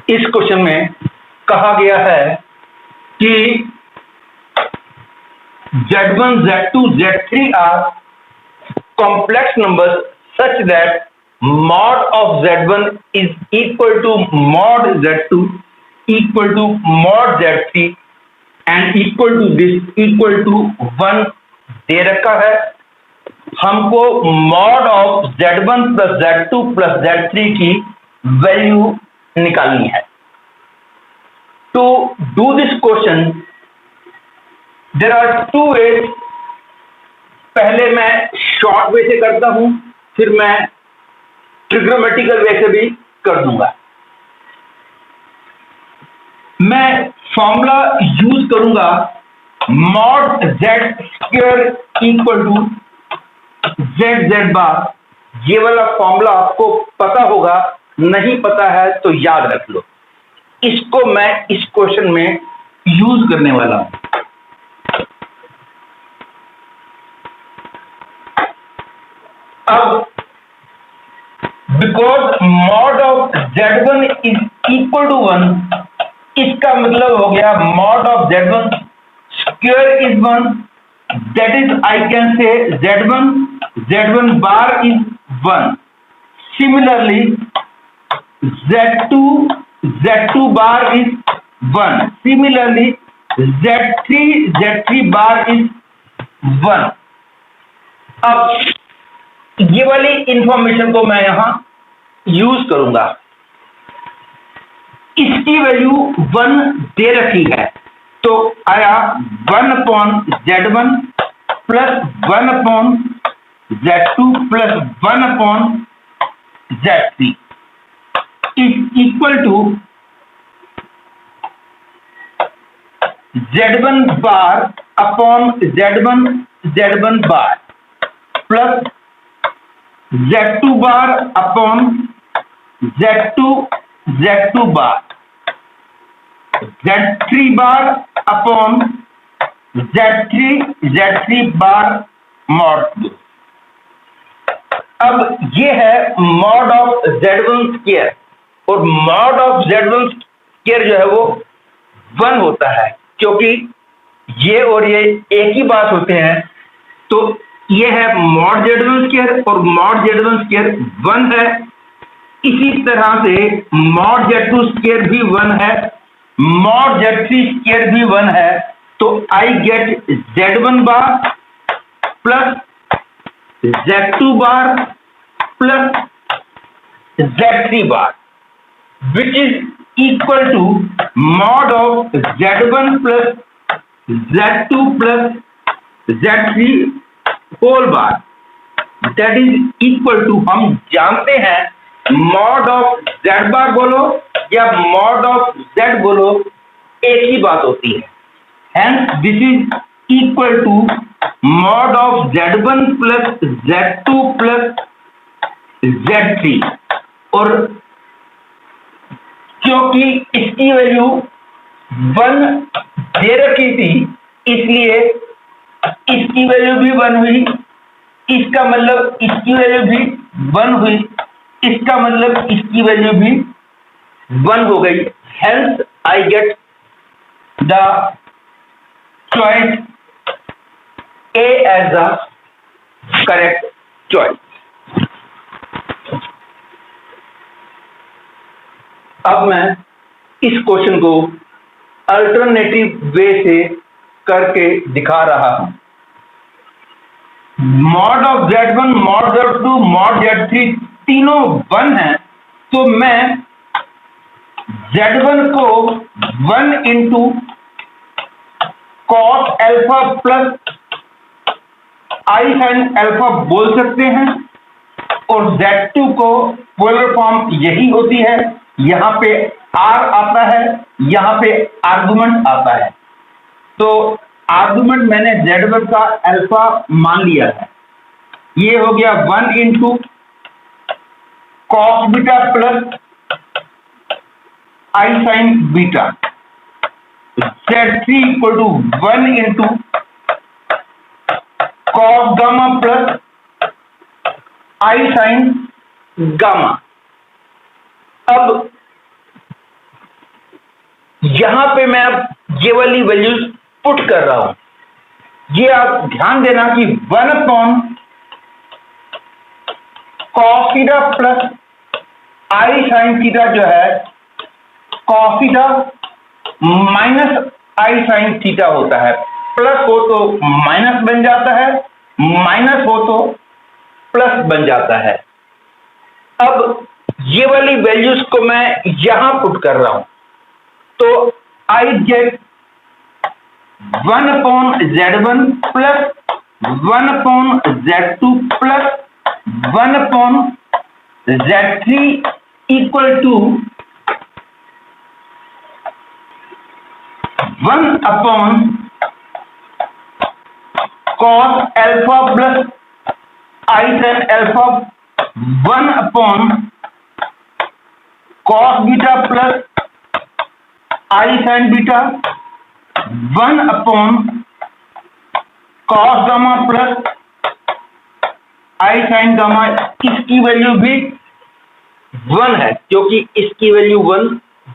इस क्वेश्चन में कहा गया है कि Z1, Z2, Z3 are complex numbers such that mod of Z1 is equal to mod Z2 equal to mod Z3 and equal to this equal to 1 दे रखा है। हमको mod of Z1 plus Z2 plus Z3 की value निकालनी है। To do this question there are two ways। पहले मैं short way से करता हूं, फिर मैं ट्रिग्नोमेट्रिकल वे से भी कर दूंगा। मैं फॉर्मूला यूज करूंगा mod Z square equal to Z Z bar. ये वाला फॉर्मूला आपको पता होगा, नहीं पता है तो याद रख लो। इसको मैं इस क्वेश्चन में यूज करने वाला हूं। अब because mod of Z1 is equal to 1, इसका मतलब हो गया mod of Z1 square is 1, that is I can say Z1 bar is 1। Similarly Z2 bar is 1। Similarly Z3 bar is 1। अब ये वाली इंफॉर्मेशन को मैं यहां यूज करूंगा। इसकी वैल्यू 1 दे रखी है, तो आया 1/Z1 plus 1/Z2 plus 1/Z3 is equal to Z1 bar upon Z1 bar plus Z2 bar upon Z2 bar, Z3 bar upon Z3 bar mod 2। अब ये है मॉड ऑफ Z1 स्क्वायर, और मॉड ऑफ Z1 स्क्वायर जो है वो 1 होता है, क्योंकि ये और ये एक ही बात होते हैं। तो ये है मॉड Z1 स्क्वायर और मॉड Z1 स्क्वायर 1 है। इसी तरह से मॉड Z2 स्क्वायर भी 1 है, मॉड Z3 स्क्वायर भी 1 है। तो I get Z1 bar plus Z2 bar plus Z3 bar, which is equal to mod of Z1 plus Z2 plus Z3 whole bar, that is equal to, हम जानते हैं mod of Z बार बोलो या mod of Z बोलो, एक ही बात होती है। Hence this is equal to mod of Z1 plus Z2 plus Z3। और क्योंकि इसकी वैल्यू 1 दे रखी थी, इसलिए इसकी वैल्यू भी 1 हुई, इसका मतलब इसकी वैल्यू भी 1 हुई, इसका मतलब इसकी वैल्यू भी 1 हो गई। Hence I get the choice A as the correct choice. अब मैं इस क्वेश्चन को अल्टरनेटिव वे से करके दिखा रहा हूं। Mod of Z1, mod Z2, mod Z3 तीनों 1 है, तो मैं Z1 को 1 into cos alpha plus i sine alpha बोल सकते हैं, और Z2 को पोलर फॉर्म यही होती है, यहां पे R आता है, यहां पे आर्गुमेंट आता है। तो आर्गुमेंट मैंने Z1 का अल्फा मान लिया है। ये हो गया 1 into cos beta plus i sine beta. Z3 equal to 1 into cos gamma plus i sine gamma. अब यहां पे मैं अब ये वाली वैल्यूज पुट कर रहा हूं। ये आप ध्यान देना कि 1 upon cos theta plus i sine theta जो है cos theta minus i sine theta होता है। प्लस हो तो माइनस बन जाता है, माइनस हो तो प्लस बन जाता है। अब ये वाली वैल्यूज को मैं यहां पुट कर रहा हूं, तो I get 1 upon Z1 plus 1 upon Z2 plus 1 upon Z3 equal to 1 upon cos alpha plus i sine alpha 1 upon cos beta plus i sine beta 1 upon cos gamma plus i sine gamma. इसकी value भी 1 है क्योंकि इसकी value 1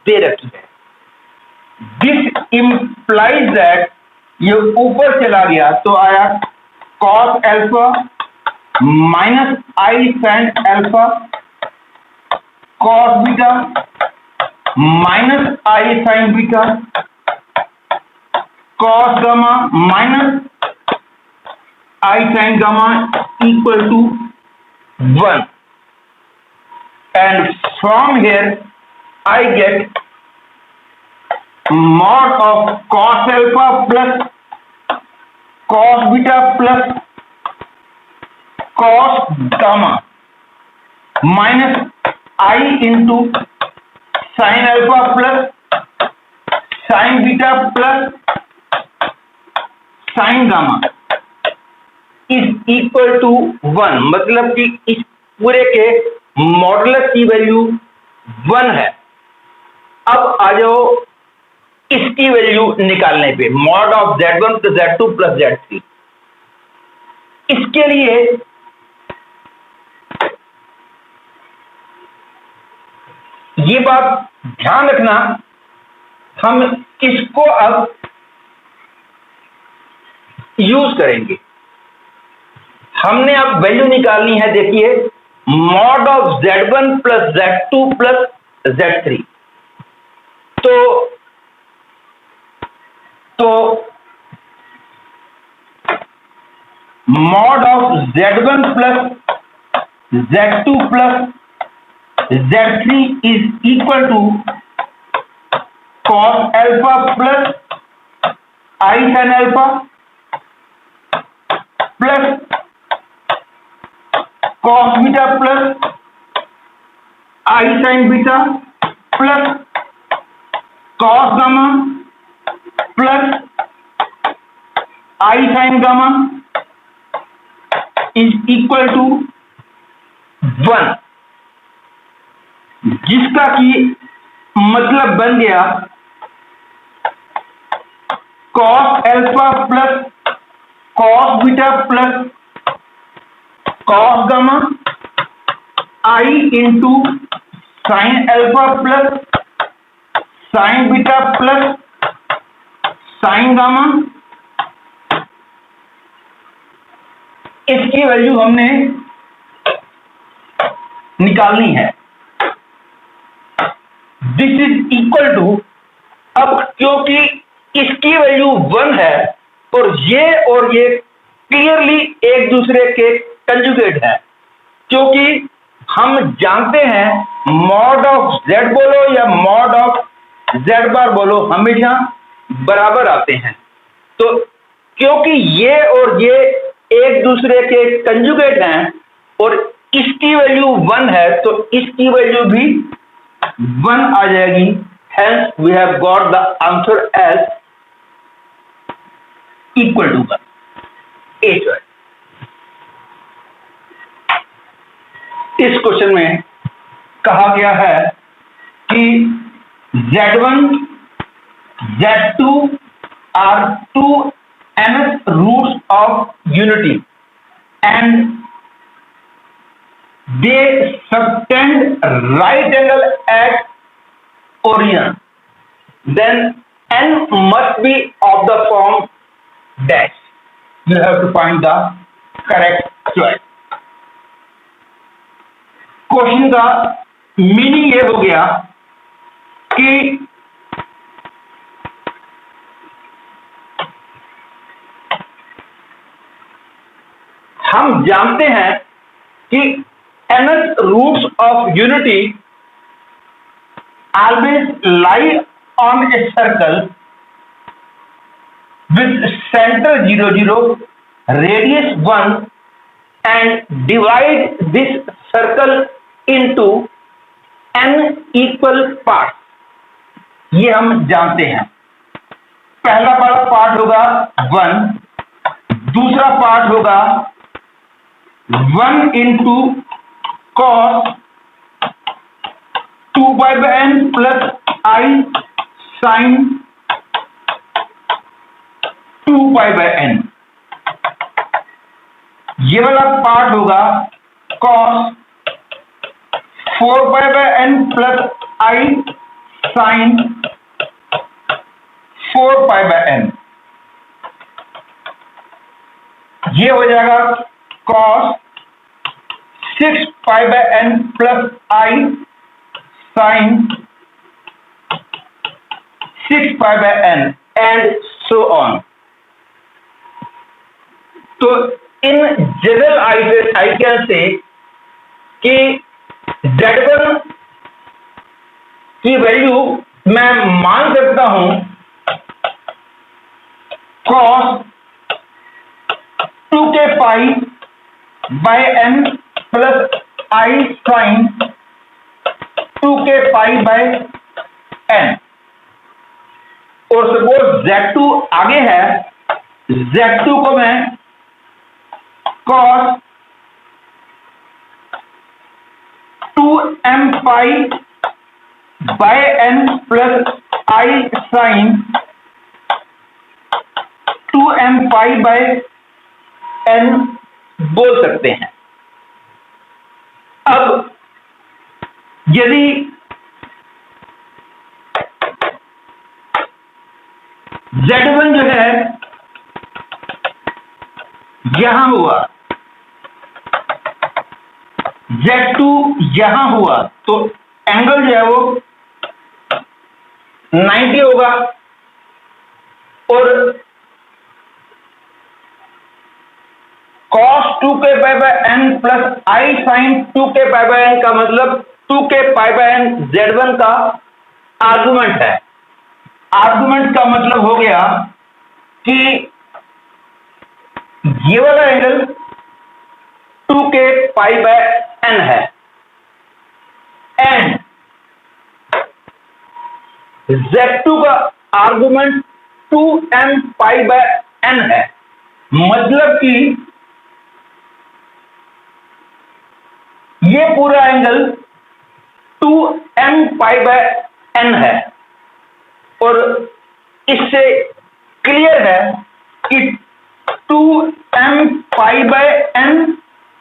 दे रखी है। This implies that ये ऊपर चला गया तो आया cos alpha minus i sine alpha cos beta minus i sine beta cos gamma minus i sine gamma equal to 1, and from here I get mod of cos alpha plus cos beta plus cos gamma minus I into sin alpha plus sin beta plus sin gamma is equal to 1। मतलब कि इस पूरे के modulus की value 1 है। अब आ जाओ इसकी वैल्यू निकालने पे, mod of Z1 plus Z2 plus Z3। इसके लिए ये बात ध्यान रखना, हम इसको अब यूज करेंगे। हमने अब वैल्यू निकालनी है, देखिए mod of Z1 plus Z2 plus Z3। तो mod of Z1 plus Z2 plus Z3 is equal to cos alpha plus i sine alpha plus cos beta plus i sine beta plus cos gamma plus i sine gamma is equal to 1, जिसका कि मतलब बन गया cos alpha plus cos beta plus cos gamma i into sine alpha plus sine beta plus sine gamma. इसकी value हमने निकालनी है। This is equal to, अब क्योंकि इसकी वैल्यू 1 है और ये क्लियरली एक दूसरे के कंजुगेट है, क्योंकि हम जानते हैं मॉड ऑफ Z बोलो या मॉड ऑफ Z बार बोलो हमेशा बराबर आते हैं। तो क्योंकि ये और ये एक दूसरे के कंजुगेट हैं और इसकी वैल्यू 1 है तो इसकी वैल्यू भी 1 आ जाएगी। Hence we have got the answer as equal to 1। इस क्वेश्चन में कहा गया है कि Z1 Z2 are two nth roots of unity and they subtend right angle at origin। then n must be of the form dash. You have to find the correct choice. Question का meaning ये हो गया कि हम जानते हैं कि nth roots of unity always lie on a circle with center 0 0, radius 1, and divide this circle into n equal parts. ये हम जानते हैं. पहला वाला पार्ट होगा 1, दूसरा पार्ट होगा 1 into cos 2 pi by n plus I sin 2 pi by n. ये वाला पार्ट होगा cos 4 pi by n plus I sin 4 pi by n. ये हो जाएगा cos 6 pi by n plus I sin 6 pi by n and so on. तो in general idea से कि Z1 की वैल्यू मैं मान सकता हूं cos 2k pi by n plus I sin 2k pi by n. और सपोज Z2 आगे है, Z2 को मैं cos 2m pi by n plus I sin 2m pi by n बोल सकते हैं. अब यदि Z1 जो है यहां हुआ, Z2 यहां हुआ, तो एंगल जो है वो 90 होगा. और cos 2k pi by n plus I sin 2k pi by n का मतलब 2k pi by n Z1 का आर्गुमेंट है. आर्गुमेंट का मतलब हो गया कि ये वाला angle 2k pi by n है एंड Z2 का argument 2m pi by n है. मतलब कि ये पूरा angle 2m pi by n है. और इससे क्लियर है कि 2m pi by n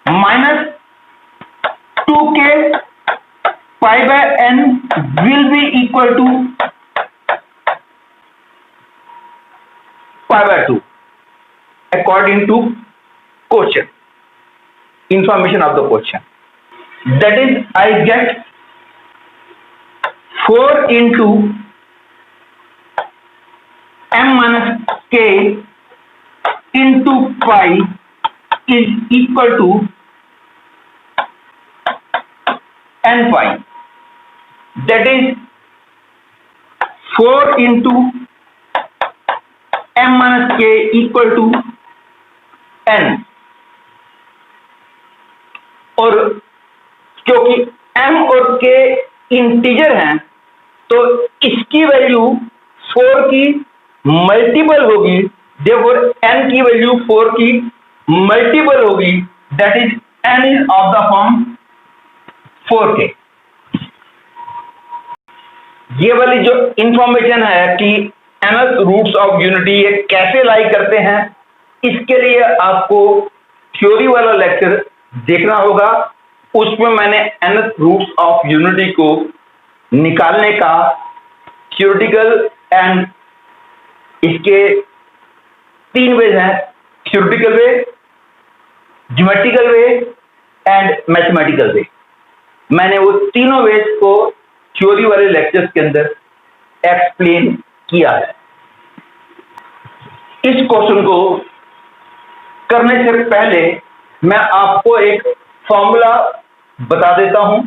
minus 2k pi by n will be equal to pi by 2 according to question, information of the question. That is, I get 4 into m minus k into pi is equal to n pi. That is 4 into m minus k equal to n. और क्योंकि m और k integer हैं तो इसकी value 4 की multiple होगी, therefore n की value 4 की मल्टीपल होगी. That is n is of the form 4k. ये वाली जो इंफॉर्मेशन है कि nth रूट्स ऑफ यूनिटी ये कैसे लाई करते हैं, इसके लिए आपको थ्योरी वाला लेक्चर देखना होगा. उसमें मैंने nth रूट्स ऑफ यूनिटी को निकालने का थ्योरेटिकल एंड इसके 3 वेज हैं, theoretical way, geometrical way and mathematical way. मैंने वो तीनों वेज को थ्योरी वाले लेक्चर्स के अंदर एक्सप्लेन किया है। इस क्वेश्चन को करने से पहले मैं आपको एक फॉर्मूला बता देता हूं।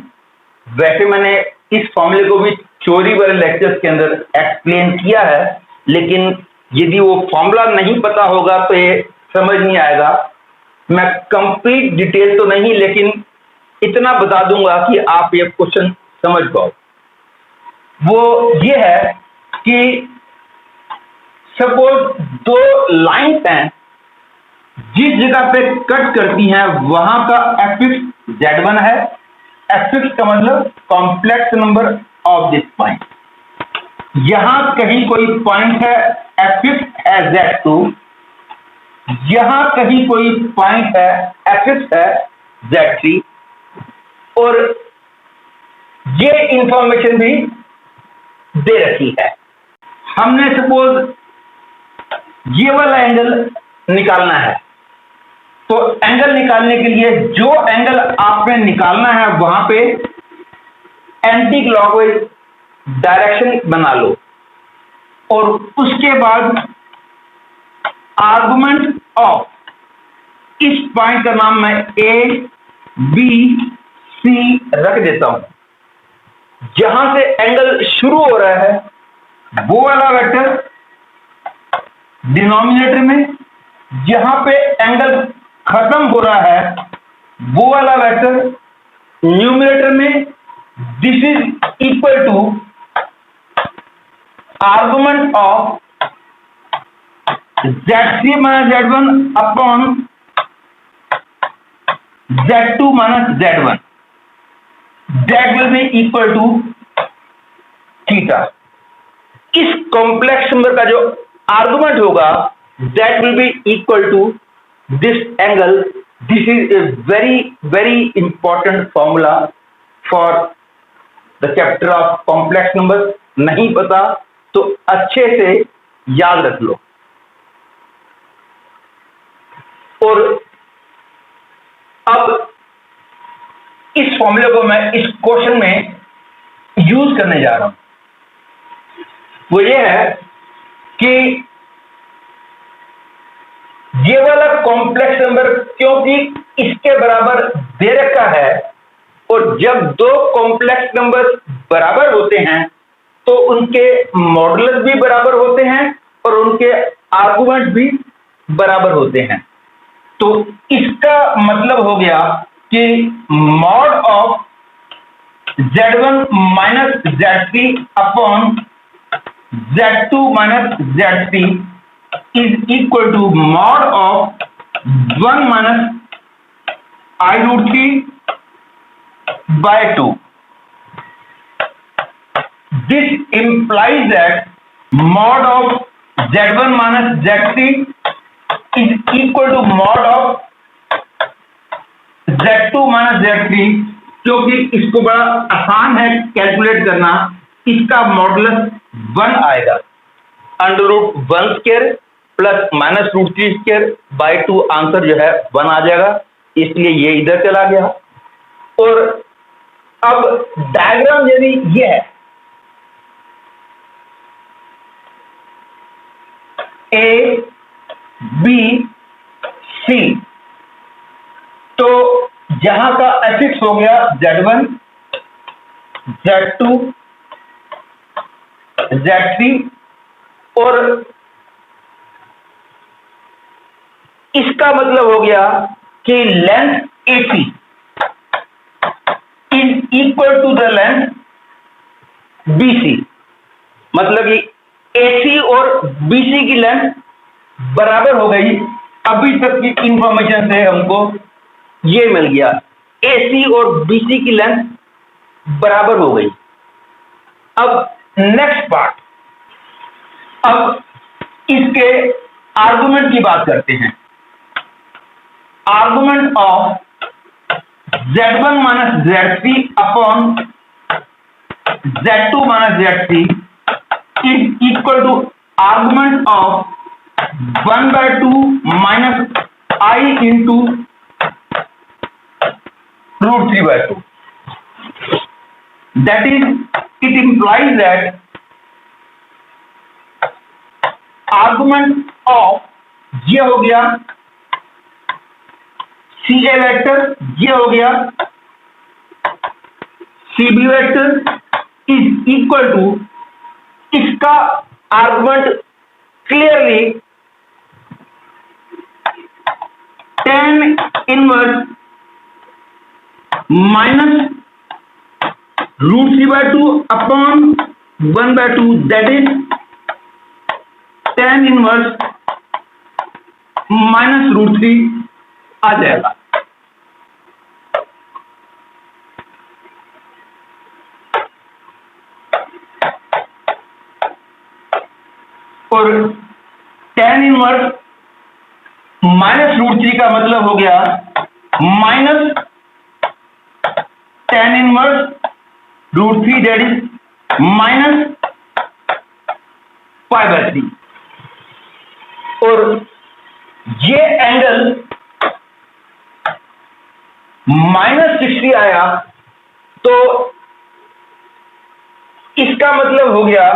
वैसे मैंने इस फॉर्मूले को भी थ्योरी वाले लेक्चर्स के अंदर एक्सप्लेन किया है, लेकिन यदि वो फॉर्मूला नहीं पता होगा तो ये समझ नहीं आएगा। मैं कंप्लीट डिटेल तो नहीं, लेकिन इतना बता दूंगा कि आप ये क्वेश्चन समझ पाओ। वो ये है कि सपोज 2 लाइंस हैं, जिस जगह पे कट करती हैं वहां का एफिक्स Z1 है। एफिक्स का मतलब complex number of this point. यहां कहीं कोई पॉइंट है, एफिक्स है Z2, यहां कहीं कोई पॉइंट है, एफिक्स है Z3, और ये इंफॉर्मेशन भी दे रखी है। हमने सपोज ये वाला एंगल निकालना है, तो एंगल निकालने के लिए जो एंगल आपने निकालना है वहां पे एंटी क्लॉकवाइज डायरेक्शन बना लो, और उसके बाद आर्गुमेंट ऑफ इस पॉइंट का नाम मैं A, B, C रख देता हूं। जहां से एंगल शुरू हो रहा है वो वाला वेक्टर डिनोमिनेटर में, जहां पे एंगल खत्म हो रहा है वो वाला वेक्टर न्यूमरेटर में। This is equal to argument of Z3 minus Z1 upon Z2 minus Z1, that will be equal to theta. इस कॉम्प्लेक्स नंबर का जो आर्गुमेंट होगा that will be equal to this angle. This is a very very important formula for the chapter of complex number. नहीं पता तो अच्छे से याद रख लो। और अब इस फॉर्मूले को मैं इस क्वेश्चन में यूज करने जा रहा हूं। वो ये है कि ये वाला कॉम्प्लेक्स नंबर क्योंकि इसके बराबर दे रखा है, और जब 2 कॉम्प्लेक्स नंबर बराबर होते हैं तो उनके मॉडुलस भी बराबर होते हैं और उनके आर्गुमेंट भी बराबर होते हैं। तो इसका मतलब हो गया कि mod of Z1 minus Z3 upon Z2 minus Z3 is equal to mod of 1 minus I√3 by 2. This implies that mod of Z1 minus Z3 is equal to mod of Z2 minus Z3, क्योंकि इसको बड़ा आसान है calculate करना। इसका modulus 1 आएगा, √1 square plus minus √3 square by 2, answer जो है 1 आ जाएगा। इसलिए ये इधर चला गया। और अब डायग्राम यदि ये है, A, B, C, तो जहां का एफिक्स हो गया Z1, Z2, Z3, और इसका मतलब हो गया कि length AC is equal to the length BC। मतलब कि AC और BC की लेंथ बराबर हो गई। अभी तक की इंफॉर्मेशन से हमको ये मिल गया, AC और BC की लेंथ बराबर हो गई। अब नेक्स्ट पार्ट, अब इसके आर्गुमेंट की बात करते हैं। Argument of Z1 minus Z3 upon Z2 minus Z3 is equal to argument of 1/2 minus i into √3/2. That is, it implies that argument of ये हो गया सी ए वेक्टर, ये हो गया C B vector is equal to, इसका argument clearly tan inverse minus √3/2 upon 1/2, that is tan inverse minus √3 आ जाएगा। और tan इनवर्स माइनस √3 का मतलब हो गया minus tan inverse √3, that is minus π/3। और ये एंगल -60 आया, तो इसका मतलब हो गया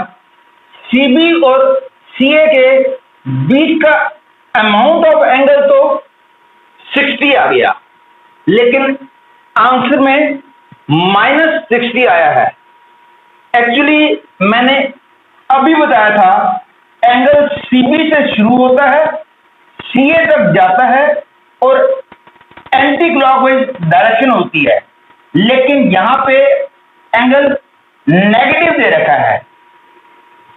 सीबी और सीए के बीच का अमाउंट ऑफ एंगल तो 60 आ गया, लेकिन आंसर में -60 आया है। एक्चुअली मैंने अभी बताया था एंगल सीबी से शुरू होता है, सीए तक जाता है और एंटी क्लॉकवाइज डायरेक्शन होती है, लेकिन यहां पे एंगल नेगेटिव दे रखा है,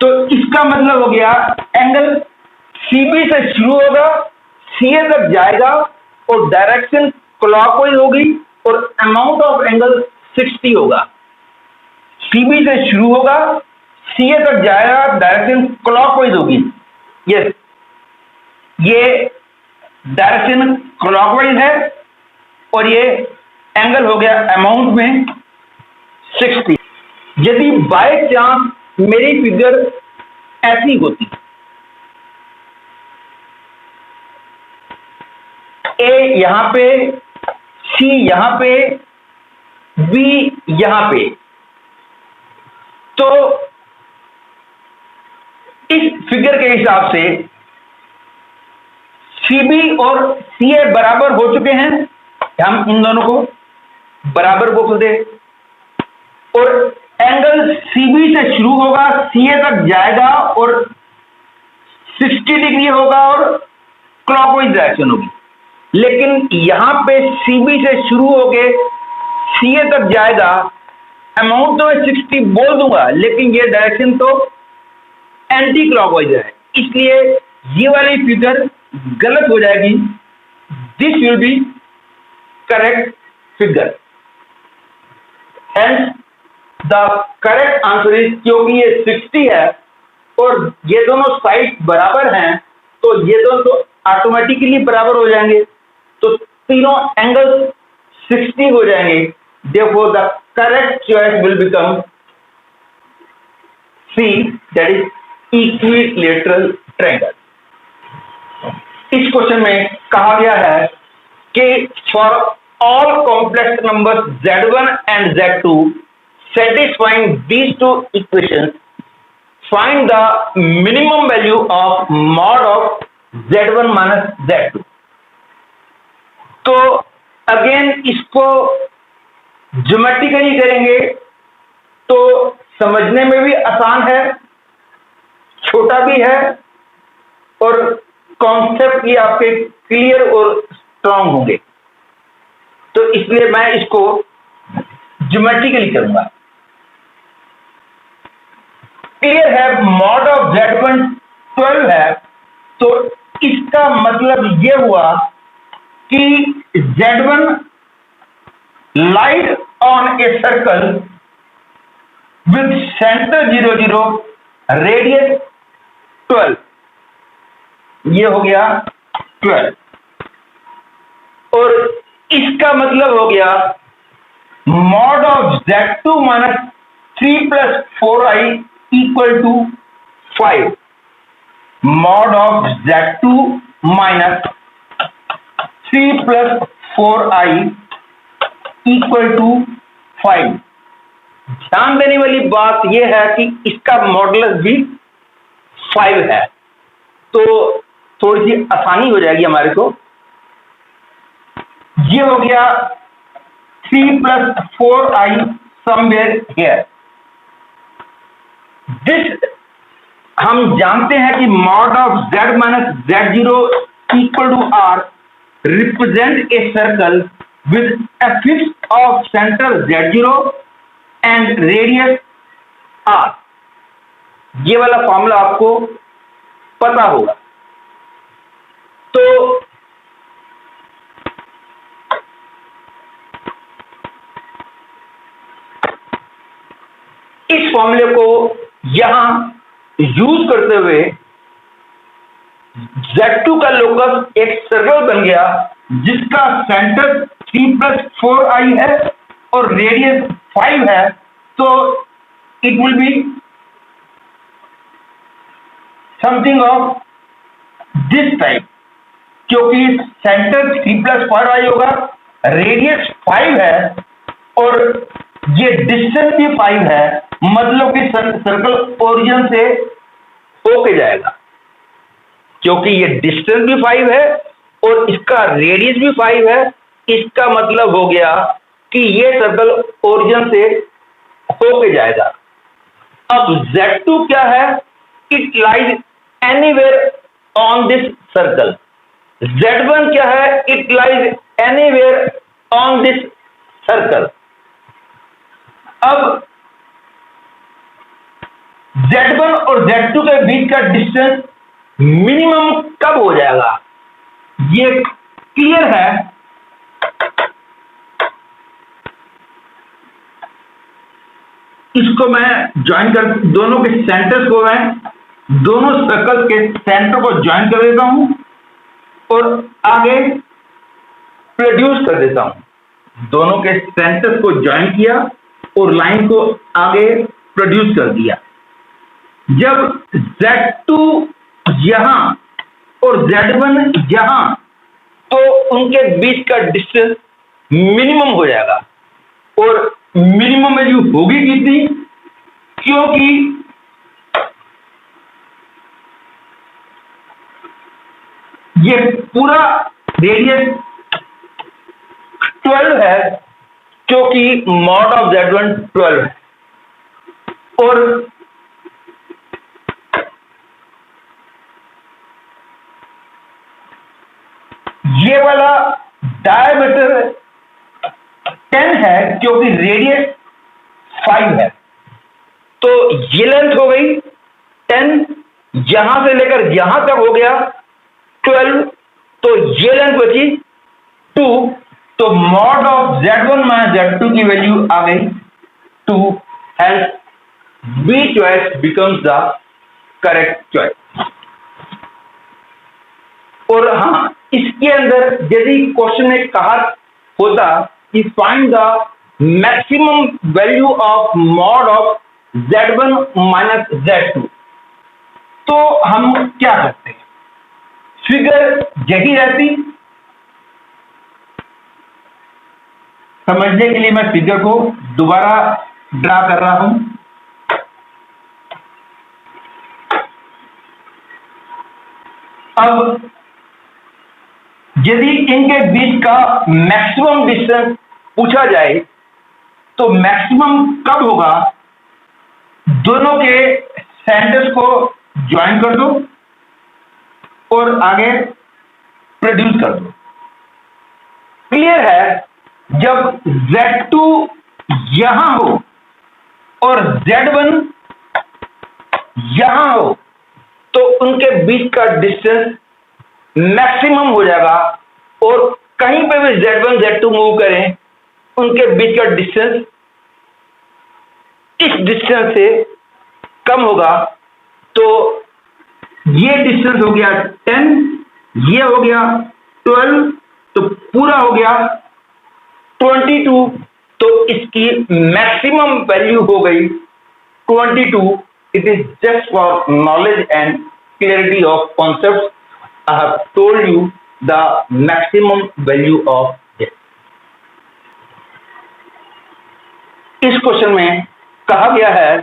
तो इसका मतलब हो गया एंगल सीबी से शुरू होगा, सीए तक जाएगा और डायरेक्शन क्लॉकवाइज होगी और अमाउंट ऑफ एंगल 60 होगा। सीबी से शुरू होगा, सीए तक जाएगा, डायरेक्शन क्लॉकवाइज होगी। यस, ये डायरेक्शन क्लॉकवाइज है और ये एंगल हो गया अमाउंट में 60। यदि बाय चांस मेरी फिगर ऐसी होती, ए यहां पे, सी यहां पे, बी यहां पे, तो इस फिगर के हिसाब से सीबी और सीए बराबर हो चुके हैं, हम इन दोनों को बराबर बोल दे, और एंगल सीबी से शुरू होगा, सीए तक जाएगा और 60 डिग्री होगा और क्लॉकवाइज डायरेक्शन होगी। लेकिन यहां पे सीबी से शुरू होके सीए तक जाएगा, अमाउंट तो मैं 60 बोल दूंगा, लेकिन ये डायरेक्शन तो एंटी क्लॉकवाइज है, इसलिए ये वाली फिगर गलत हो जाएगी। This will be correct figure, and the correct answer is, क्योंकि ये 60 है और ये दोनों साइड बराबर हैं, तो ये दोनों तो ऑटोमेटिकली बराबर हो जाएंगे, तो तीनों एंगल 60 हो जाएंगे। Therefore the correct choice will become C, that is equilateral triangle. इस क्वेश्चन में कहा गया है कि for all complex numbers z1 and z2 satisfying these two equations, find the minimum value of mod of z1 minus z2। तो again इसको geometrically करेंगे तो समझने में भी आसान है, छोटा भी है और कॉन्सेप्ट भी आपके क्लियर और स्ट्रांग होंगे, तो इसलिए मैं इसको ज्योमेट्रिकली करूंगा। क्लियर है, मॉड ऑफ z1 12 है, तो इसका मतलब यह हुआ कि z1 light on a circle with centre 0 0, radius 12, ये हो गया 12, और इसका मतलब हो गया mod of z2 minus 3 + 4i equal to 5 mod of Z2 minus 3 plus 4i equal to 5। ध्यान देने वाली बात यह है कि इसका मॉडुलस भी 5 है, तो थोड़ी सी आसानी हो जाएगी हमारे को। ये हो गया 3 plus 4i somewhere here। This हम जानते हैं कि mod of z minus z0 equal to r represent a circle with a fixed of center Z0 and radius R। ये वाला फॉर्मूला आपको पता होगा। तो इस फॉर्मूले को यहां यूज करते हुए Z2 का लोकस एक सर्कल बन गया जिसका सेंटर 3 plus 4i है और रेडियस 5 है, तो it will be something of this type, क्योंकि सेंटर 3 plus 4i होगा, रेडियस 5 है और ये डिस्टेंस भी 5 है, मतलब कि सर्कल ओरिजिन से होके जाएगा। क्योंकि ये डिस्टेंस भी 5 है और इसका रेडियस भी 5 है, इसका मतलब हो गया कि ये सर्कल ओरिजिन से होके जाएगा। अब Z2 क्या है? It lies anywhere on this circle. Z1 क्या है? It lies anywhere on this circle. अब Z1 और Z2 के बीच का डिस्टेंस मिनिमम कब हो जाएगा, ये क्लियर है। इसको मैं ज्वाइन कर, दोनों के सेंटर्स को मैं दोनों सर्कल के सेंटर को ज्वाइन कर देता हूं और आगे प्रोड्यूस कर देता हूं। दोनों के सेंटर्स को ज्वाइन किया और लाइन को आगे प्रोड्यूस कर दिया। जब Z2 यहां और Z1 यहां, तो उनके बीच का डिस्टेंस मिनिमम हो जाएगा। और मिनिमम वैल्यू होगी कितनी? क्योंकि ये पूरा रेडियस 12 है, क्योंकि मॉड ऑफ Z1 12 है और ये वाला डायमीटर 10 है, क्योंकि रेडियस 5 है। तो ये लेंथ हो गई 10, यहां से लेकर यहां तक हो गया 12, तो ये लेंथ बची 2। तो mod of Z1 minus Z2 की वैल्यू आ गई 2, hence B choice becomes the correct choice. और हाँ, इसके अंदर यदि क्वेश्चन में कहा होता कि find the maximum value of mod of Z1 minus Z2, तो हम क्या करते हैं? फिगर यही रहती। समझने के लिए मैं फिगर को दोबारा ड्रा कर रहा हूं। अब यदि इनके बीच का मैक्सिमम डिस्टेंस पूछा जाए तो मैक्सिमम कब होगा? दोनों के सेंटर्स को ज्वाइन कर दो और आगे प्रोड्यूस कर दो। क्लियर है? जब Z2 यहां हो और Z1 यहां हो, तो उनके बीच का डिस्टेंस मैक्सिमम हो जाएगा और कहीं पे भी Z1 Z2 मूव करें, उनके बीच का डिस्टेंस इस डिस्टेंस से कम होगा। तो ये डिस्टेंस हो गया 10, ये हो गया 12, तो पूरा हो गया 22। तो इसकी मैक्सिमम वैल्यू हो गई 22, it is just for knowledge and clarity of concepts. I have told you the maximum value of this. इस क्वेश्चन में कहा गया है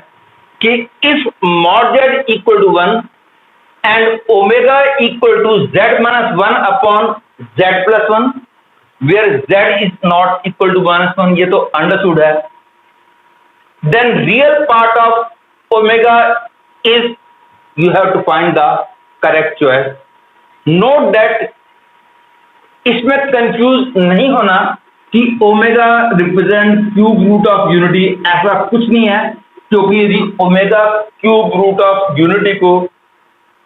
कि if mod z equal to 1 and omega equal to z minus 1 upon z plus 1, where z is not equal to minus 1, ये तो understood है, then real part of omega is, you have to find the correct choice. Note that इसमें confuse नहीं होना कि omega represent cube root of unity, ऐसा कुछ नहीं है, क्योंकि यदि omega cube root of unity को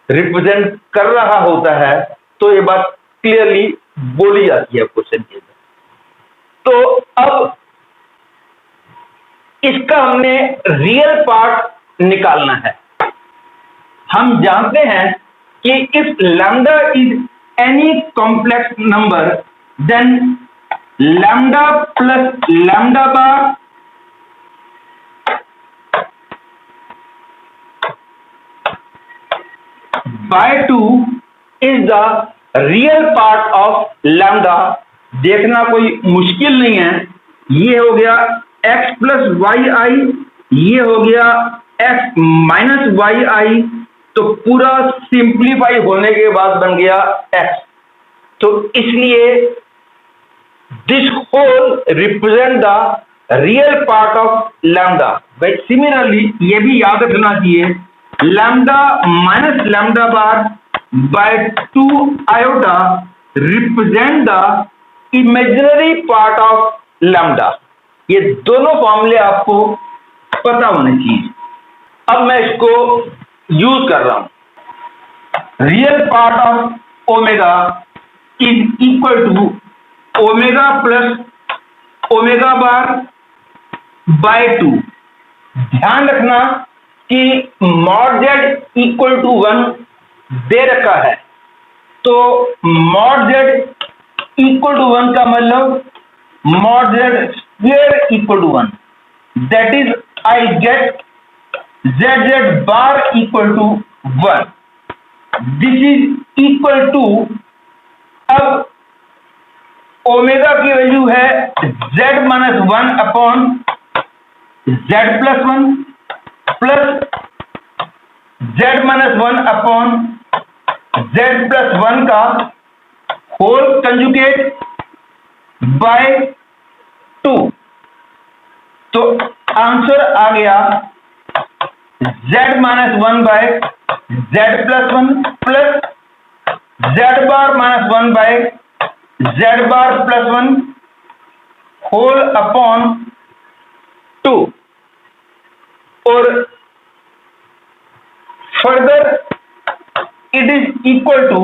रिप्रेजेंट कर रहा होता है तो ये बात क्लियरली बोली जाती है क्वेश्चन के अंदर। तो अब इसका हमने रियल पार्ट निकालना है। हम जानते हैं कि if lambda is any complex number then lambda plus lambda bar by 2 is the real part of lambda. देखना कोई मुश्किल नहीं है, ये हो गया x प्लस वाई आई, ये हो गया x माइनस वाई आई, तो पूरा सिंप्लीफाई होने के बाद बन गया x। तो इसलिए this whole represent the real part of lambda. भाई सिमिलरली ये भी याद रखना चाहिए, lambda minus lambda bar by 2 iota represent the imaginary part of lambda. ये दोनों फॉर्मूले आपको पता होने चाहिए। अब मैं इसको यूज कर रहा हूं। Real part of omega is equal to omega plus omega bar by 2। ध्यान रखना कि मॉड जेड इक्वल टू 1 दे रखा है, तो मॉड जेड इक्वल टू 1 का मतलब mod z square equal to 1, that is I get zz bar equal to 1. This is equal to, अब ओमेगा की वैल्यू है z minus 1 upon z plus 1 plus z minus 1 upon z plus 1 का whole conjugate bye 2। तो answer आ गया z minus 1 by z plus 1 plus z bar minus 1 by z bar plus 1 whole upon 2। और further it is equal to,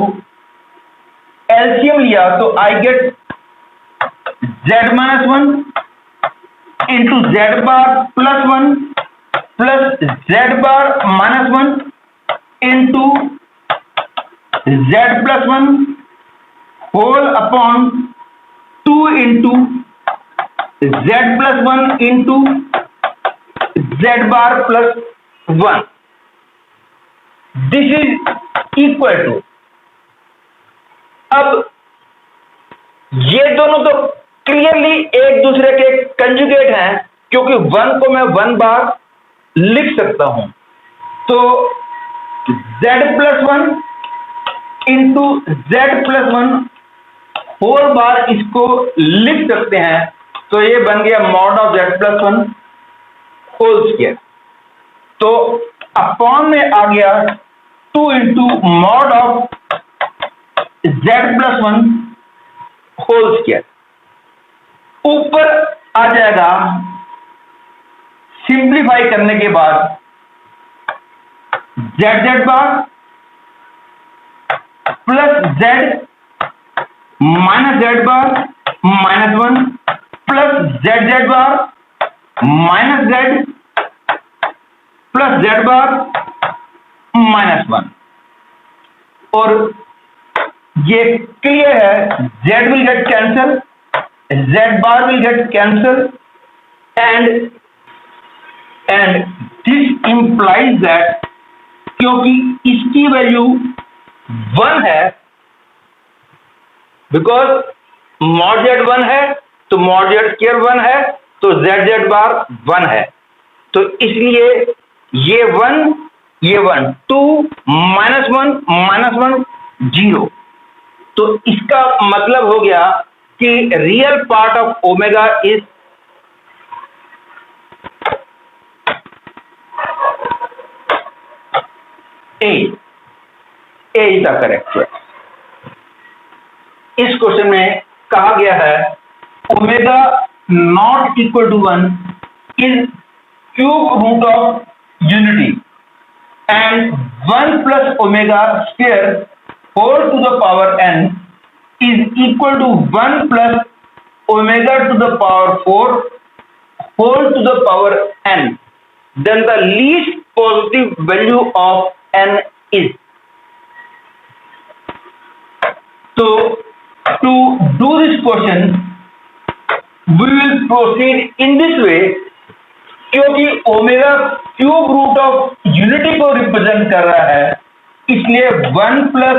LCM लिया तो I get z minus 1 into z bar plus 1 plus z bar minus 1 into z plus 1 whole upon 2 into z plus 1 into z bar plus 1। This is equal to, अब ये दोनों तो clearly एक दूसरे के conjugate हैं, क्योंकि 1 को मैं 1 बार लिख सकता हूं, तो z plus 1 into z plus 1 whole bar इसको लिख सकते हैं, तो ये बन गया mod of z plus 1 whole square. तो अपॉन में आ गया 2 into mod of z plus 1 whole square. ऊपर आ जाएगा सिंप्लीफाई करने के बाद z bar plus z minus z bar minus 1 plus z bar minus z plus z bar minus 1। और ये क्लियर है, z will get cancel, z bar will get cancel, and this implies that क्योंकि इसकी value 1 है, because mod Z 1 है तो mod Z square 1 है तो जेड जेड बार 1 है, तो इसलिए ये 1 ये 1 2 -1 0। तो इसका मतलब हो गया कि real part of omega is A is the correct choice. इस क्वेश्चन में कहा गया है omega not equal to 1 is cube root of unity and 1 plus omega square whole to the power n is equal to 1 plus omega to the power 4 whole to the power n, then the least positive value of n is. So to do this question we will proceed in this way, क्योंकि omega cube root of unity को represent कर रहा है, इसलिए 1 plus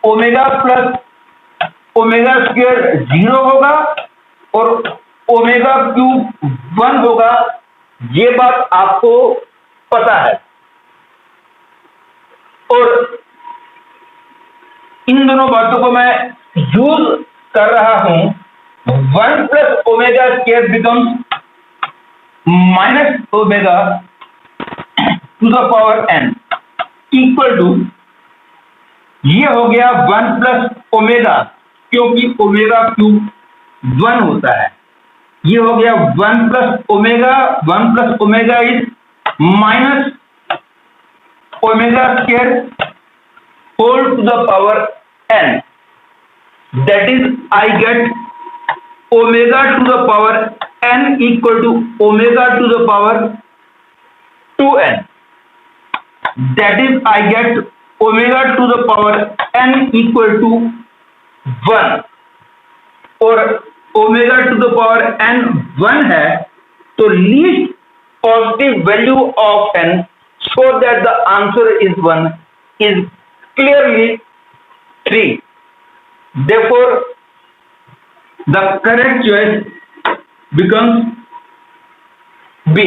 omega square 0 होगा और omega cube 1 होगा। ये बात आपको पता है, और इन दोनों बातों को मैं यूज कर रहा हूं। 1 plus omega square becomes minus omega to the power n equal to, ये हो गया 1 प्लस ओमेगा, क्योंकि ओमेगा क्यूब 1 होता है, ये हो गया 1 plus omega is minus omega square whole to the power n, that is I get omega to the power n equal to omega to the power 2n, that is I get omega to the power n equal to 1, और omega to the power n 1 है, तो least positive value of n so that the answer is 1 is clearly 3. Therefore the correct choice becomes B.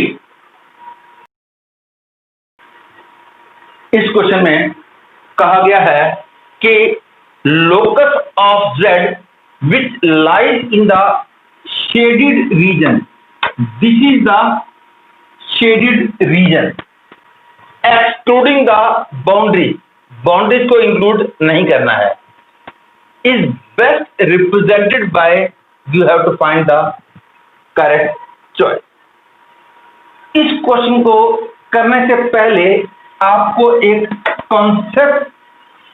इस question में कहा गया है कि locus of z which lies in the shaded region, this is the shaded region excluding the boundaries को include नहीं करना है, is best represented by, you have to find the correct choice. इस क्वेश्चन को करने से पहले आपको एक कॉन्सेप्ट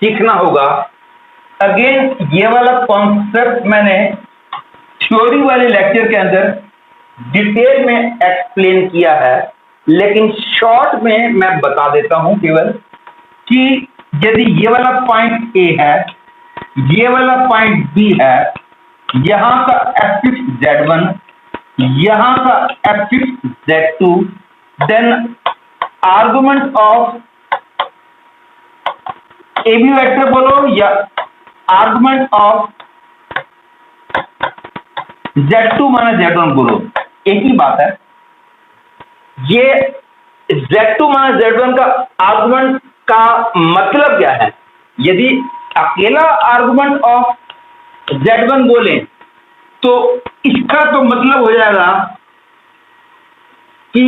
सीखना होगा। अगेन ये वाला कॉन्सेप्ट मैंने थ्योरी वाले लेक्चर के अंदर डिटेल में एक्सप्लेन किया है, लेकिन शॉर्ट में मैं बता देता हूं केवल कि यदि ये वाला पॉइंट ए है, ये वाला पॉइंट बी है, यहां का एक्सिस z1, यहां का axis z2, then argument of A B vector बोलो या argument of z2 minus z1 बोलो, एक ही बात है। ये z2 माइनस z1 का आर्गुमेंट का मतलब क्या है? यदि अकेला आर्गुमेंट ऑफ z1 बोले तो इसका तो मतलब हो जाएगा कि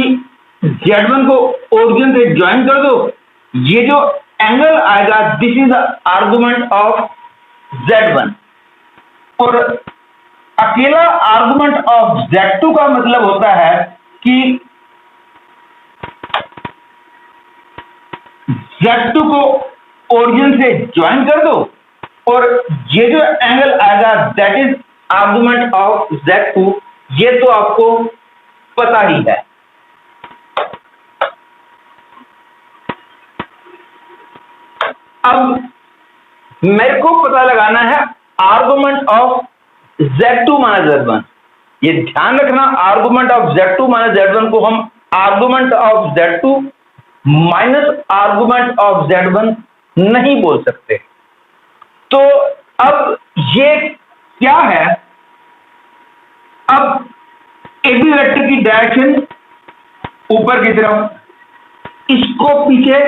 z1 को ओरिजिन से ज्वाइन कर दो, ये जो एंगल आएगा this is the argument of z1, और अकेला आर्गुमेंट ऑफ z2 का मतलब होता है कि z2 को ओरिजिन से ज्वाइन कर दो और ये जो एंगल आएगा that is argument of z2, ये तो आपको पता ही है। अब मेरे को पता लगाना है argument of z2 minus z1। ये ध्यान रखना, argument of z2 minus z1 को हम argument of z2 minus argument of Z1 नहीं बोल सकते। तो अब ये क्या है, अब AB वेक्टर की डायरेक्शन ऊपर की तरफ, इसको पीछे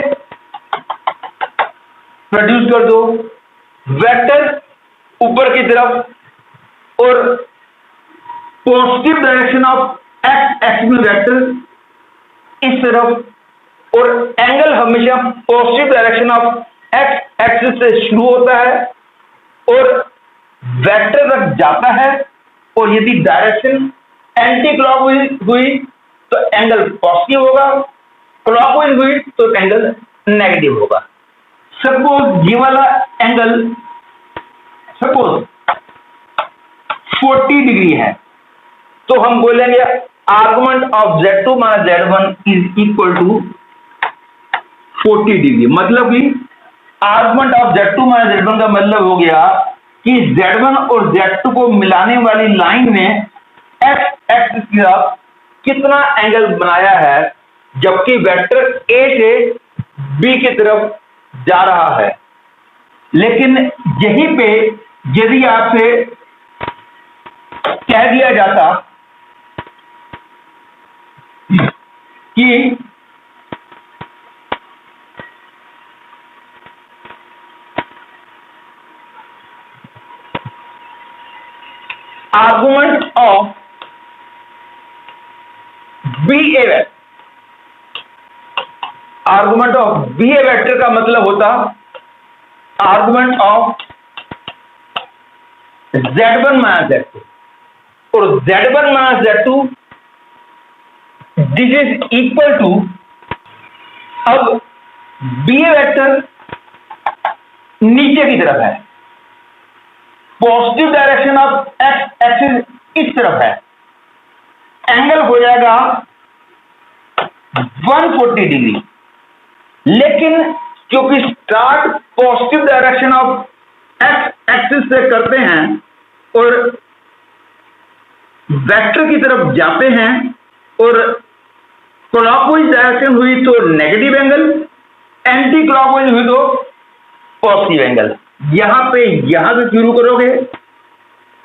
प्रोड्यूस कर दो, वेक्टर ऊपर की तरफ और positive direction of x axis vector इस तरफ, और एंगल हमेशा positive direction of x axis से शुरू होता है और वेक्टर तक जाता है, और यदि डायरेक्शन एंटी क्लॉकवाइज हुई तो एंगल पॉजिटिव होगा, क्लॉकवाइज हुई तो एंगल नेगेटिव होगा। सपोज ये वाला एंगल सपोज 40 डिग्री है, तो हम बोलेंगे argument of Z2 minus Z1 is equal to 40 degree. मतलब कि argument of Z2 minus Z1 का मतलब हो गया कि Z1 और Z2 को मिलाने वाली लाइन में एक्स एक्सिस की तरफ कितना एंगल बनाया है, जबकि वेक्टर A से B की तरफ जा रहा है। लेकिन यहीं पे यदि आपसे कह दिया जाता कि argument of BA vector, argument of BA vector का मतलब होता argument of Z1 minus Z2, और Z1 minus Z2 this is equal to, अब BA वेक्टर नीचे की तरफ है, positive direction of x axis इस तरफ है, एंगल हो जाएगा 140 डिग्री। लेकिन क्योंकि start positive direction of x axis से करते हैं और वेक्टर की तरफ जाते हैं, और क्लॉकवाइज डायरेक्शन हुई तो नेगेटिव एंगल, एंटी क्लॉकवाइज हुई तो पॉजिटिव एंगल। यहां से शुरू करोगे,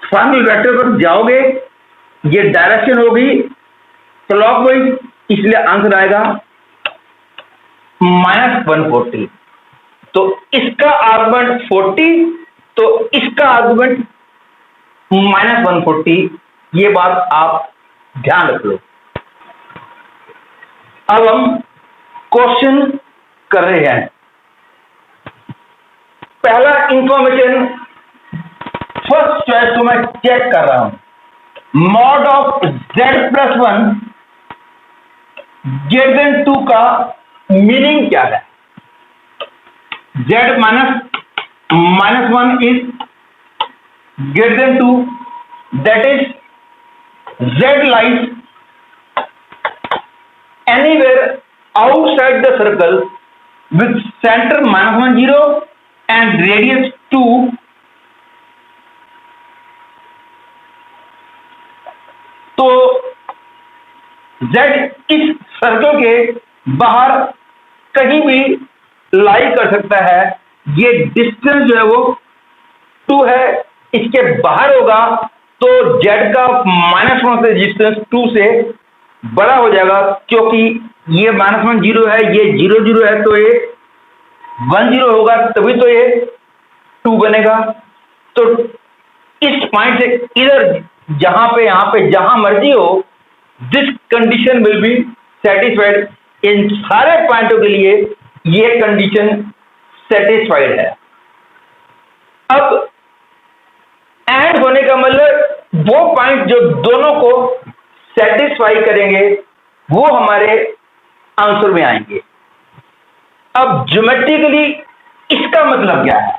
फाइनल वेक्टर पर जाओगे, ये डायरेक्शन होगी क्लॉकवाइज, इसलिए आंसर आएगा -140। तो इसका आर्गुमेंट 40, तो इसका आर्गुमेंट -140। ये बात आप ध्यान रख लो। अब हम क्वेश्चन कर रहे हैं। पहला इंफॉर्मेशन फर्स्ट चॉइस को मैं चेक कर रहा हूं, मॉड ऑफ Z+1 Z2 का मीनिंग क्या है। Z minus 1 is Z2, that is Z lies anywhere outside the circle with center -1 0 and radius 2, तो Z इस सर्कल के बाहर कहीं भी लाई कर सकता है। ये डिस्टेंस जो है वो 2 है, इसके बाहर होगा तो Z का -1 से डिस्टेंस 2 से बड़ा हो जाएगा, क्योंकि ये -1 0 है, ये 0 0 है, तो ये 1 0 होगा, तभी तो ये 2 बनेगा। तो इस पॉइंट से इधर जहां पे यहां पे जहां मर्जी हो, this condition will be satisfied. इन सारे पॉइंटों के लिए ये कंडीशन सेटिस्फाइड है। अब एंड होने का मतलब वो पॉइंट जो दोनों को सेटिस्फाई करेंगे वो हमारे आंसर में आएंगे। अब ज्योमेट्रिकली इसका मतलब क्या है।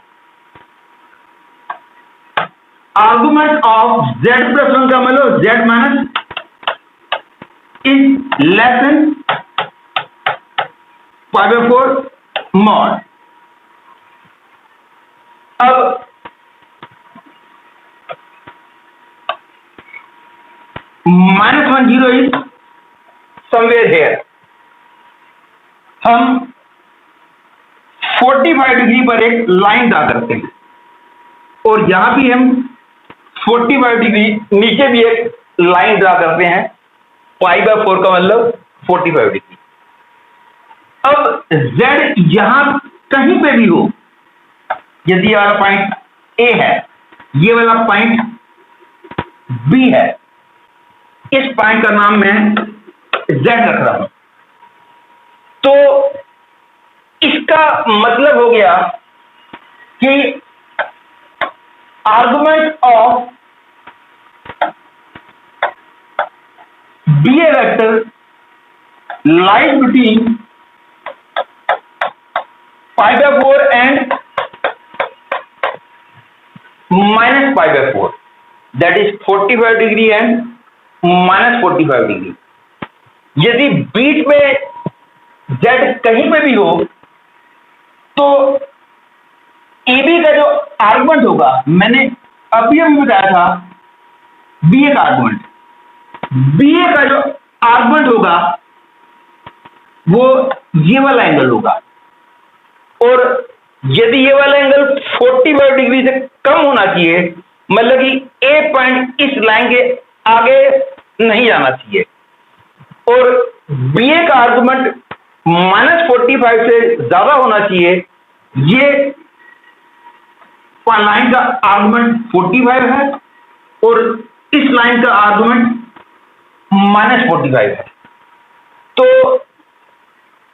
आर्गुमेंट ऑफ Z+1 का मतलब Z minus is less than π/4 mod. अब -1 0 इज समवेयर हेयर। हम 45 डिग्री पर एक लाइन ड्रा करते हैं और यहां भी हम 45 डिग्री नीचे भी एक लाइन ड्रा करते हैं। π/4 का मतलब 45 डिग्री। अब Z यहां कहीं पे भी हो, यदि ये वाला पॉइंट A है, ये वाला पॉइंट B है, इस पॉइंट का नाम मैं Z रख रहा हूं। तो इसका मतलब हो गया कि argument of BA vector lies between π/4 and -π/4, that is 45 degree and -45 degree. यदि बीच में Z कहीं पे भी हो तो AB का जो आर्गुमेंट होगा, मैंने अभी बताया था BA का आर्गुमेंट, BA का जो आर्गुमेंट होगा वो ये वाला एंगल होगा, और यदि ये वाला एंगल 45 डिग्री से कम होना चाहिए, मतलब कि A पॉइंट इस लाइन के आगे नहीं जाना चाहिए, और BA का आर्गुमेंट -45 से ज्यादा होना चाहिए। ये लाइन का आर्गुमेंट 45 है और इस लाइन का आर्गुमेंट -45 है। तो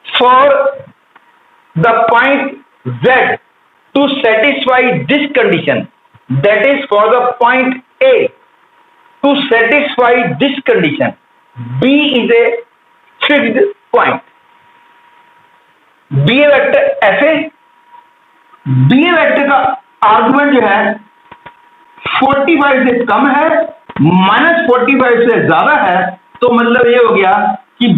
for the point Z to satisfy this condition, that is for the point A to satisfy this condition, B is a fixed point. BA vector ऐसे, BA वेक्टर का argument जो है 45 से कम है, -45 से ज्यादा है, तो मतलब ये हो गया कि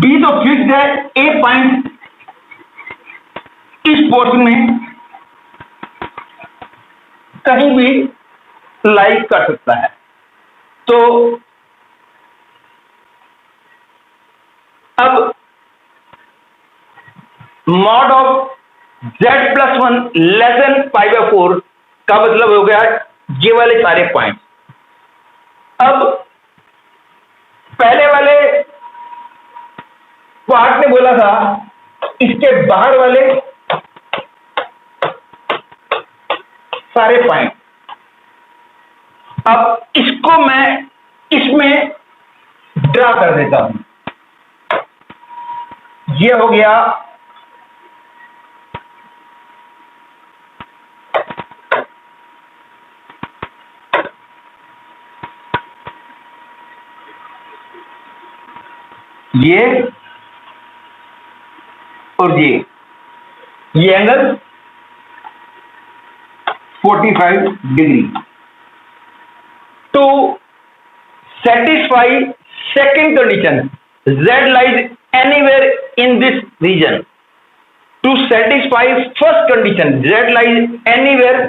B तो फिक्स्ड है, A पॉइंट इस पोर्शन में कहीं भी लाई कर सकता है। तो अब mod of Z+1 less than π/4 का मतलब हो गया ये वाले सारे पॉइंट। अब पहले वाले पार्ट ने बोला था इसके बाहर वाले सारे पॉइंट, अब इसको मैं इसमें ड्रा कर देता हूं। ये हो गया ये और ये angle 45 degree. To satisfy second condition, Z lies anywhere in this region. To satisfy first condition, Z lies anywhere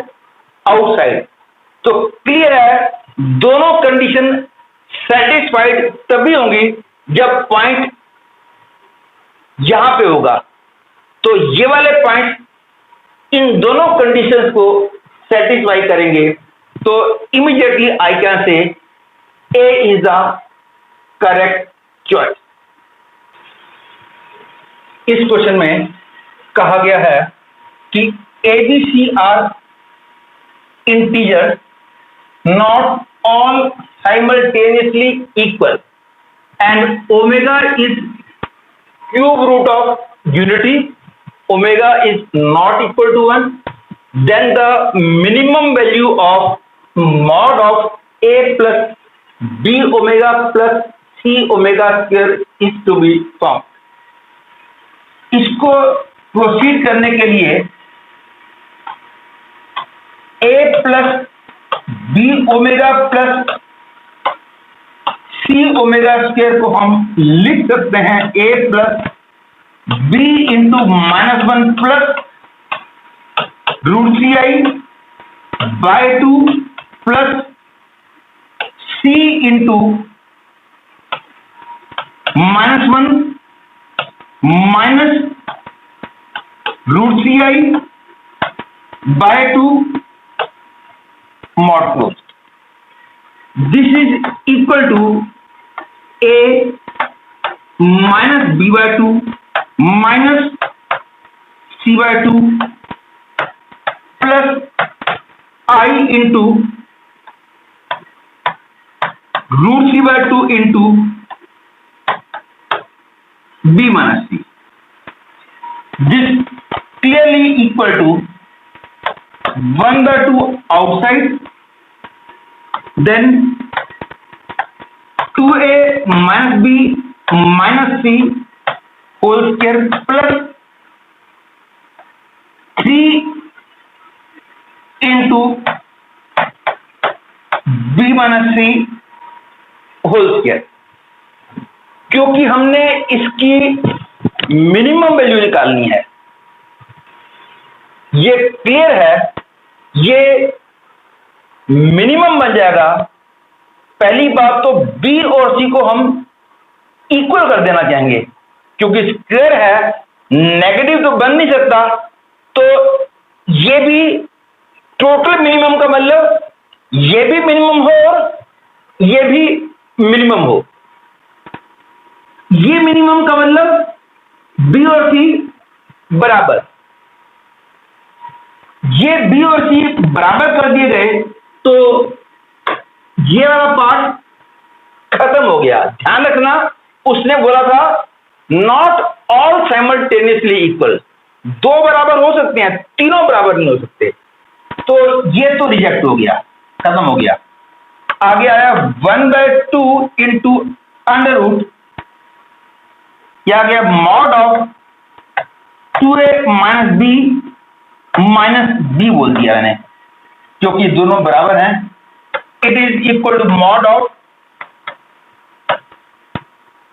outside. तो क्लियर है, दोनों कंडीशन सेटिस्फाइड तभी होंगी जब पॉइंट यहां पे होगा। तो ये वाले पॉइंट इन दोनों कंडीशंस को सेटिस्फाई करेंगे, तो immediately I can say A is the correct choice. इस क्वेश्चन में कहा गया है कि ABC are integers, not all simultaneously equal, and omega is cube root of unity, omega is not equal to 1, then the minimum value of mod of A plus B omega plus C omega square is to be found. इसको proceed करने के लिए A plus B omega plus C omega square को हम लिख सकते हैं A plus B into -1 plus √CI/2 plus C into -1 minus √3i/2 mod closed. This is equal to a minus b/2 minus c/2 plus I into √3/2 into b minus c. This clearly equal to 1/2 outside, then 2a minus b minus c whole square plus 3 into b minus c whole square. क्योंकि हमने इसकी minimum value निकालनी है, ये clear है, ये minimum बन जाएगा। पहली बात तो बी और सी को हम इक्वल कर देना चाहेंगे, क्योंकि स्क्वायर है, नेगेटिव तो बन नहीं सकता, तो ये भी टोटल मिनिमम का मतलब ये भी मिनिमम हो और ये भी मिनिमम हो। ये मिनिमम का मतलब बी और सी बराबर, ये बी और सी बराबर कर दिए गए तो ये वाला पार्ट खत्म हो गया। ध्यान रखना, उसने बोला था नॉट ऑल साइमल्टेनियसली इक्वल, दो बराबर हो सकते हैं, तीनों बराबर नहीं हो सकते, तो ये तो रिजेक्ट हो गया, खत्म हो गया। आगे आया 1/2 इंटू अंडर रूट, क्या गया mod of 2a minus b minus b बोल दिया मैंने, क्योंकि दोनों बराबर हैं। It is equal to mod of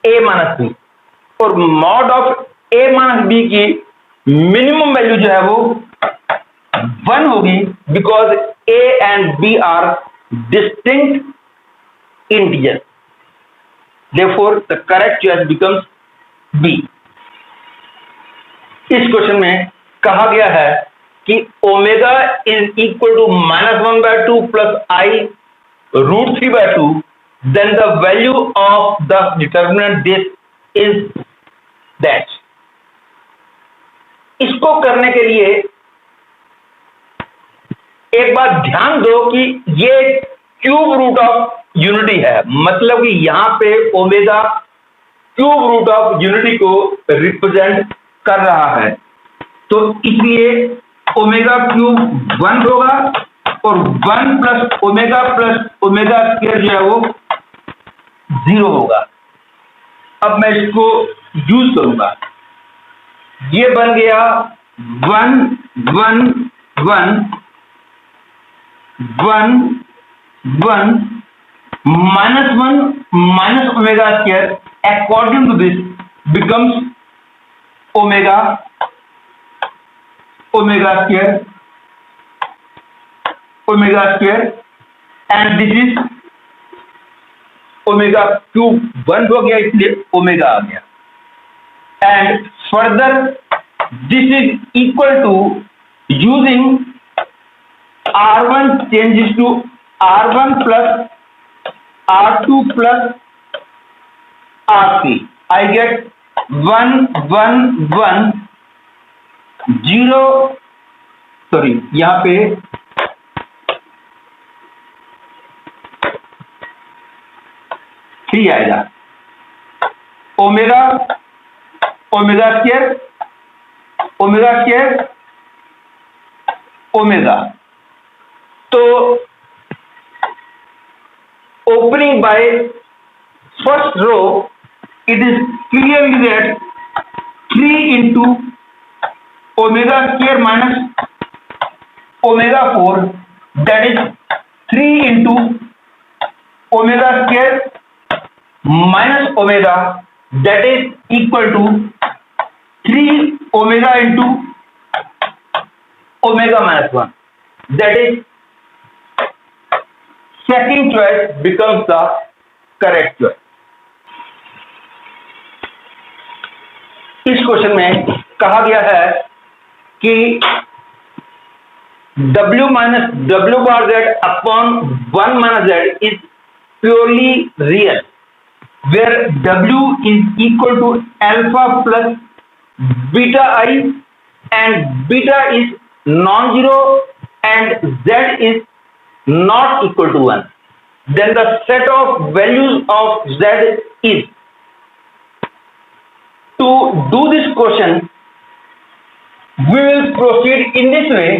a minus b, और mod of a minus b की मिनिमम वैल्यू जो है वो 1 होगी, because a and b are distinct integers. Therefore, the correct choice becomes B. इस क्वेश्चन में कहा गया है कि omega is equal to -1/2 plus I √3/2, then the value of the determinant this is that. इसको करने के लिए एक बात ध्यान दो कि ये क्यूब रूट ऑफ यूनिटी है, मतलब कि यहां पे omega cube root of unity को रिप्रेजेंट कर रहा है, तो इसलिए ओमेगा क्यूब 1 होगा और 1 प्लस ओमेगा स्क्वायर जो है वो 0 होगा। अब मैं इसको यूज करूंगा, ये बन गया 1 1 1 1 1 -1 minus omega square according to this becomes omega square and this is omega cube 1 हो गया, इसलिए ओमेगा आ गया। And further this is equal to using R1 changes to R1 plus R2 plus R3. I get 1 1 1 0, sorry यहां पे three आएगा, omega square omega. तो opening by first row, it is clearly that 3 into omega square minus omega 4, that is 3 into omega square minus omega, that is equal to 3 omega into omega minus 1, that is second choice becomes the correct choice. इस question में कहा गया है कि w minus w bar z upon 1 minus z is purely real, where w is equal to alpha plus beta I and beta is non-zero and z is not equal to 1. Then the set of values of z is. To do this question, we will proceed in this way.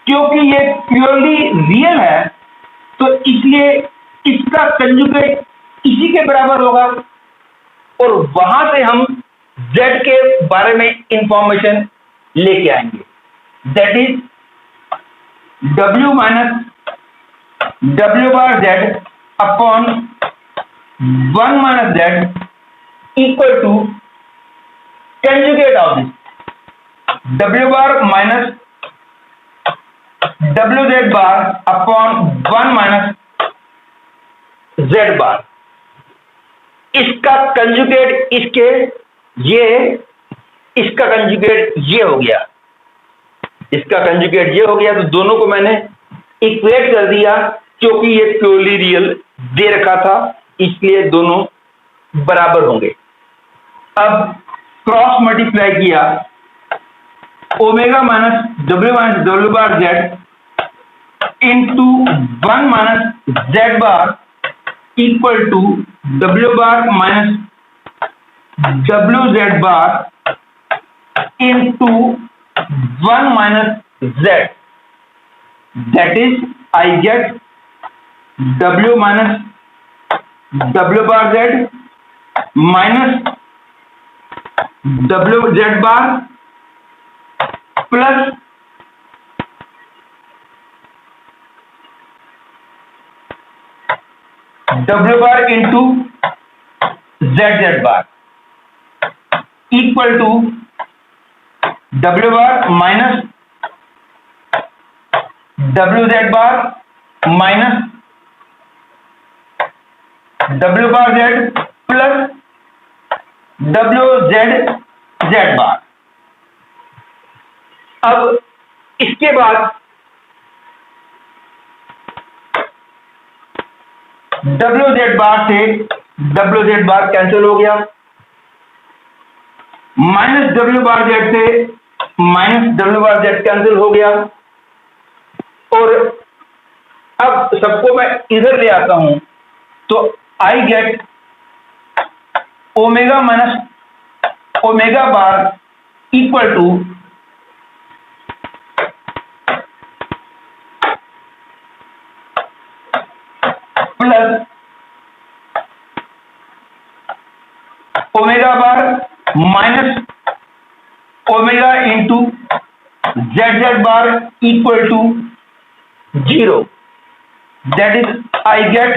क्योंकि ये purely real है तो इसलिए इसका conjugate इसी के बराबर होगा और वहां से हम z के बारे में इंफॉर्मेशन लेके आएंगे. That is w minus w bar z upon 1 minus z equal to conjugate of this w bar minus wz bar upon 1 minus z bar. इसका कंजुगेट इसका कंजुगेट ये हो गया, इसका कंजुगेट ये हो गया. तो दोनों को मैंने इक्वेट कर दिया क्योंकि ये प्योरली रियल दे रखा था इसलिए दोनों बराबर होंगे. अब क्रॉस मल्टीप्लाई किया omega minus w bar z into 1 minus z bar equal to w bar minus wz bar into 1 minus z. That is I get w minus w bar z minus wz bar plus w bar into zz bar equal to w bar minus wz bar minus w bar z plus wz bar. अब इसके बाद wz बार से wz बार cancel हो गया, minus w bar z से minus w bar z cancel हो गया और अब सबको मैं इधर ले आता हूं तो I get omega minus omega bar equal to plus omega bar minus omega into zz bar equal to 0. That is I get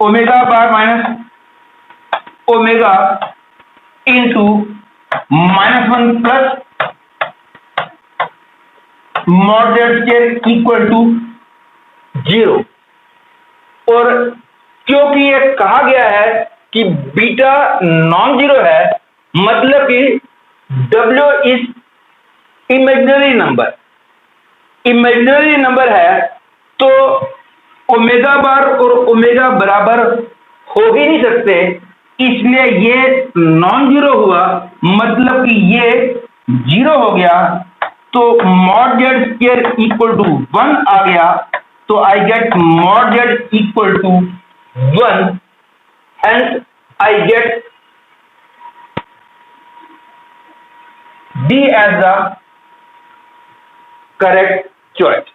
omega bar minus omega into -1 plus mod z square equal to 0. और क्योंकि ये कहा गया है कि beta non zero है मतलब कि w इज इमेजिनरी नंबर है तो ओमेगा बार और ओमेगा बराबर हो ही नहीं सकते इसलिए ये नॉन जीरो हुआ मतलब कि ये 0 हो गया तो mod z square equal to 1 आ गया तो I get mod z equal to 1 hence I get D as the correct choice.